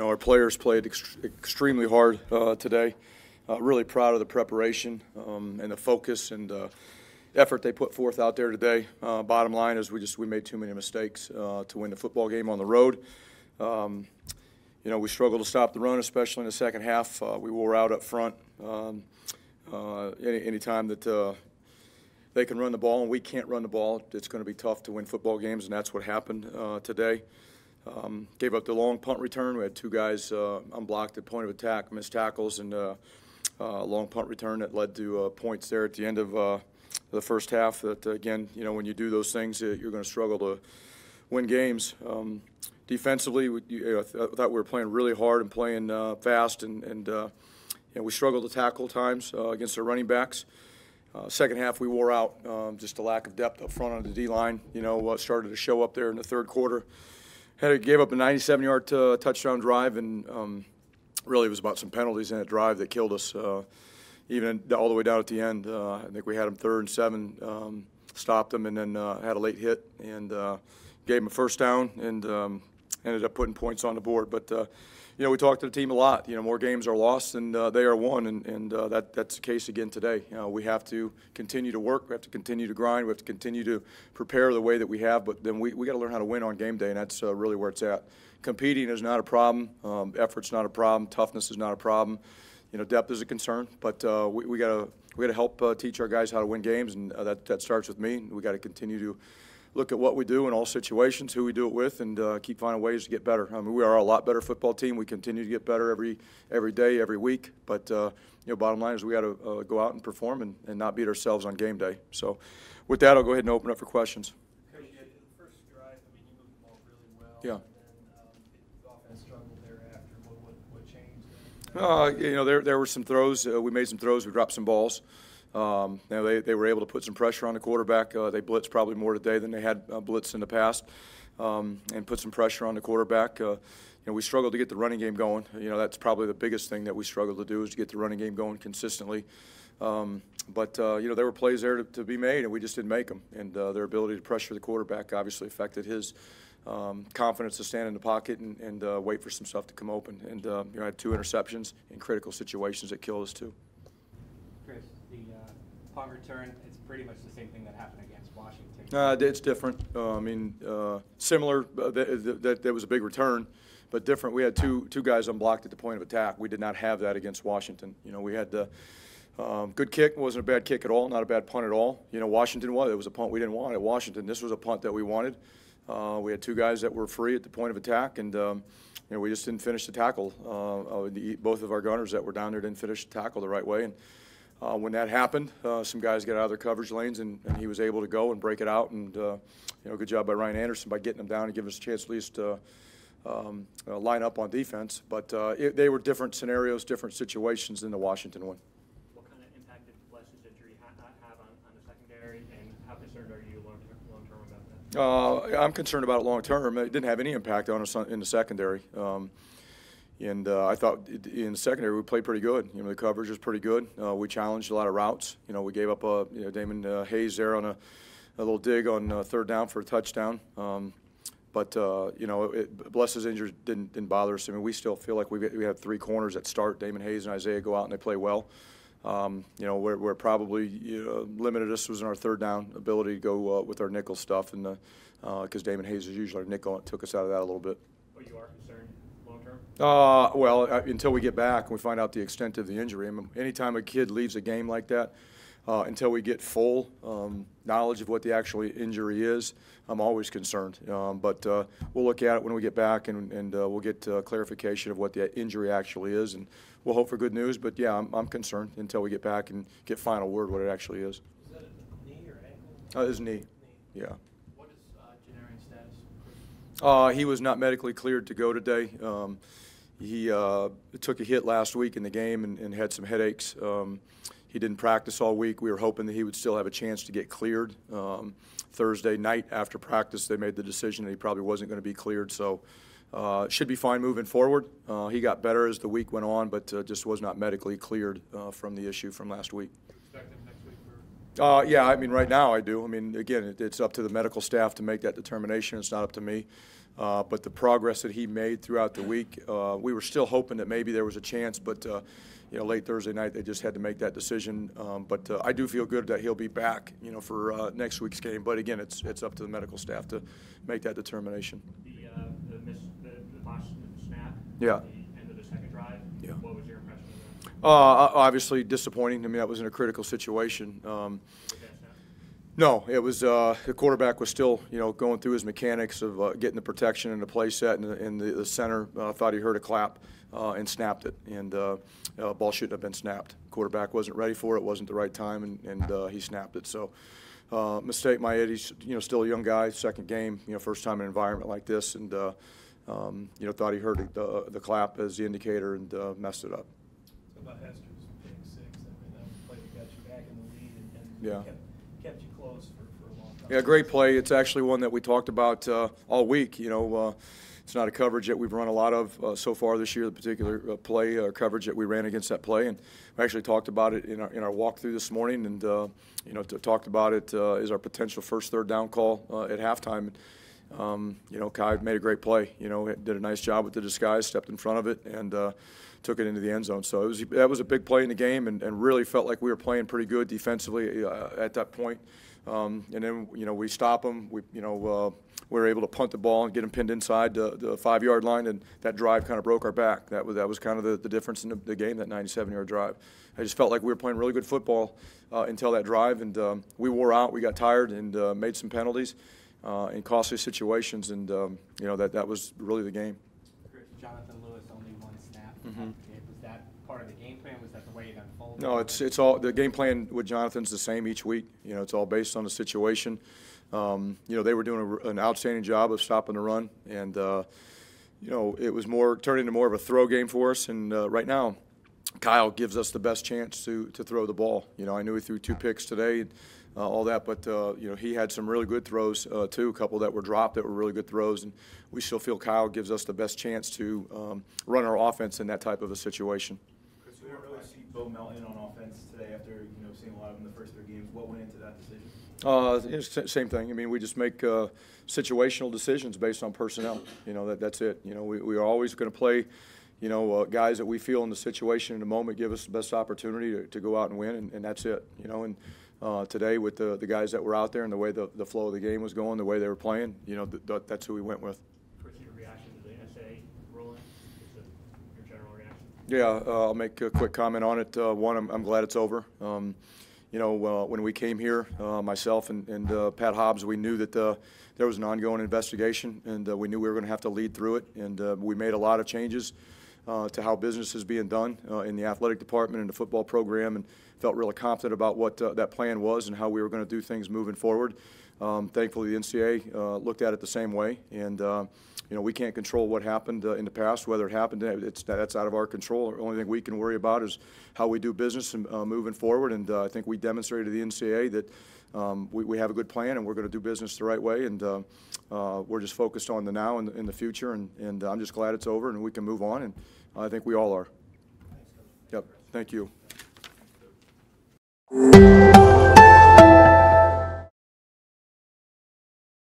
Our players played extremely hard today. Really proud of the preparation and the focus and effort they put forth out there today. Bottom line is we made too many mistakes to win the football game on the road. We struggled to stop the run, especially in the second half. We wore out up front. Any time that they can run the ball and we can't run the ball, it's going to be tough to win football games, and that's what happened today. Gave up the long punt return. We had two guys unblocked at point of attack, missed tackles, and a long punt return that led to points there at the end of the first half. That, again, when you do those things, you're going to struggle to win games. Defensively, I thought we were playing really hard and playing fast, and we struggled to tackle times against our running backs. Second half, we wore out. Just a lack of depth up front on the D-line, started to show up there in the third quarter. Gave up a 97-yard touchdown drive, and really it was about some penalties in that drive that killed us, even all the way down at the end. I think we had them 3rd and 7, stopped them, and then had a late hit and gave them a first down and ended up putting points on the board. But, we talked to the team a lot. More games are lost than they are won, and that's the case again today. We have to continue to work. We have to continue to grind. We have to continue to prepare the way that we have, but then we got to learn how to win on game day, and that's really where it's at. Competing is not a problem. Effort's not a problem. Toughness is not a problem. Depth is a concern, but we got to help teach our guys how to win games, and that starts with me. We got to continue to look at what we do in all situations, who we do it with, and keep finding ways to get better. I mean, we are a lot better football team. We continue to get better every day, every week. But bottom line is we got to go out and perform and not beat ourselves on game day. So, with that, I'll go ahead and open up for questions. Coach, the first drive, you moved the ball really well. Yeah. And then the offense struggled thereafter. What changed? There were some throws. We made some throws. We dropped some balls. They were able to put some pressure on the quarterback. They blitzed probably more today than they had blitzed in the past, and put some pressure on the quarterback. We struggled to get the running game going. That's probably the biggest thing that we struggled to do is to get the running game going consistently. But there were plays there to be made, and we just didn't make them. And their ability to pressure the quarterback obviously affected his confidence to stand in the pocket and wait for some stuff to come open. And I had 2 interceptions in critical situations that killed us too. Chris, the punt return, it's pretty much the same thing that happened against Washington. It's different. Similar. That was a big return, but different. We had two guys unblocked at the point of attack. We did not have that against Washington. We had the good kick. It wasn't a bad kick at all, not a bad punt at all. Washington was. It was a punt we didn't want at Washington. This was a punt that we wanted. We had 2 guys that were free at the point of attack, and we just didn't finish the tackle. Both of our gunners that were down there didn't finish the tackle the right way. And when that happened, some guys got out of their coverage lanes, and he was able to go and break it out. And good job by Ryan Anderson by getting them down and giving us a chance at least to line up on defense. But they were different scenarios, different situations than the Washington one. What kind of impact did Bless's injury have on the secondary, and how concerned are you long-term about that? I'm concerned about it long-term. It didn't have any impact on us in the secondary. And I thought in the secondary we played pretty good. The coverage was pretty good. We challenged a lot of routes. We gave up Damon Hayes there on a little dig on 3rd down for a touchdown. But Bless's injury didn't bother us. I mean, we still feel like we have 3 corners that start. Damon Hayes and Isaiah go out and they play well. Where probably limited us was in our 3rd down ability to go with our nickel stuff, and because Damon Hayes is usually our nickel, it took us out of that a little bit. But you are concerned long-term? Until we get back and we find out the extent of the injury. I mean, anytime a kid leaves a game like that, until we get full knowledge of what the actual injury is, I'm always concerned. But we'll look at it when we get back, and we'll get clarification of what the injury actually is, and we'll hope for good news. But, yeah, I'm concerned until we get back and get final word what it actually is. Is that a knee or ankle? His knee, yeah. What is Janarian's status? He was not medically cleared to go today. He took a hit last week in the game and had some headaches. He didn't practice all week. We were hoping that he would still have a chance to get cleared. Thursday night after practice, they made the decision that he probably wasn't going to be cleared. So should be fine moving forward. He got better as the week went on, but just was not medically cleared from the issue from last week. Expect him next week Yeah, I mean, right now I do. I mean, again, it's up to the medical staff to make that determination. It's not up to me. But the progress that he made throughout the week, we were still hoping that maybe there was a chance, but late Thursday night they just had to make that decision. But I do feel good that he'll be back, for next week's game. But again, it's up to the medical staff to make that determination. The botched snap. Yeah. At the end of the second drive. Yeah. What was your impression of that? Obviously disappointing. I mean, that was in a critical situation. No, it was the quarterback was still, going through his mechanics of getting the protection and the play set, and the center thought he heard a clap and snapped it, and ball shouldn't have been snapped. Quarterback wasn't ready for it, wasn't the right time, and he snapped it. So mistake, my Ed. He's still a young guy, second game, first time in an environment like this, and thought he heard the clap as the indicator and messed it up. So about Hester's pick six, I mean, that was a play that got you back in the lead and Yeah. kept you close for a long time. Yeah, great play. It's actually one that we talked about all week. It's not a coverage that we've run a lot of so far this year, the particular play or coverage that we ran against that play. And we actually talked about it in our walkthrough this morning, and talked about it as our potential first third down call at halftime. Kai made a great play. Did a nice job with the disguise, stepped in front of it, and took it into the end zone. So that was a big play in the game, and really felt like we were playing pretty good defensively at that point. And then we stop them. We were able to punt the ball and get them pinned inside the 5-yard line, and that drive kind of broke our back. That was kind of the difference in the game, that 97-yard drive. I just felt like we were playing really good football until that drive, and we wore out. We got tired and made some penalties in costly situations, and that was really the game. Jonathan Lewis, only one snap. Was that part of the game plan? Was that the way it unfolded? No, it's all the game plan with Jonathan's the same each week. It's all based on the situation. They were doing an outstanding job of stopping the run, and it was turning into more of a throw game for us. And right now, Kyle gives us the best chance to throw the ball. I knew he threw 2 picks today, all that, but he had some really good throws too. A couple that were dropped that were really good throws, and we still feel Kyle gives us the best chance to run our offense in that type of a situation. Chris, we didn't really see Bo Melton on offense today after seeing a lot of him in the first 3 games. What went into that decision? Same thing. I mean, we just make situational decisions based on personnel. That's it. We are always going to play, guys that we feel in the situation in the moment give us the best opportunity to go out and win, and that's it. And today with the guys that were out there and the way the flow of the game was going, the way they were playing, that's who we went with. What's your reaction to the NCAA ruling? Your general reaction? Yeah, I'll make a quick comment on it. One, I'm glad it's over. When we came here, myself and Pat Hobbs, we knew that there was an ongoing investigation, and we knew we were going to have to lead through it. And we made a lot of changes to how business is being done in the athletic department and the football program, and felt really confident about what that plan was and how we were going to do things moving forward. Thankfully, the NCAA looked at it the same way, and we can't control what happened in the past. Whether it happened, that's out of our control. The only thing we can worry about is how we do business and moving forward. And I think we demonstrated to the NCAA that we have a good plan and we're going to do business the right way. And we're just focused on the now and in the future. And I'm just glad it's over and we can move on. And I think we all are. Yep. Thank you.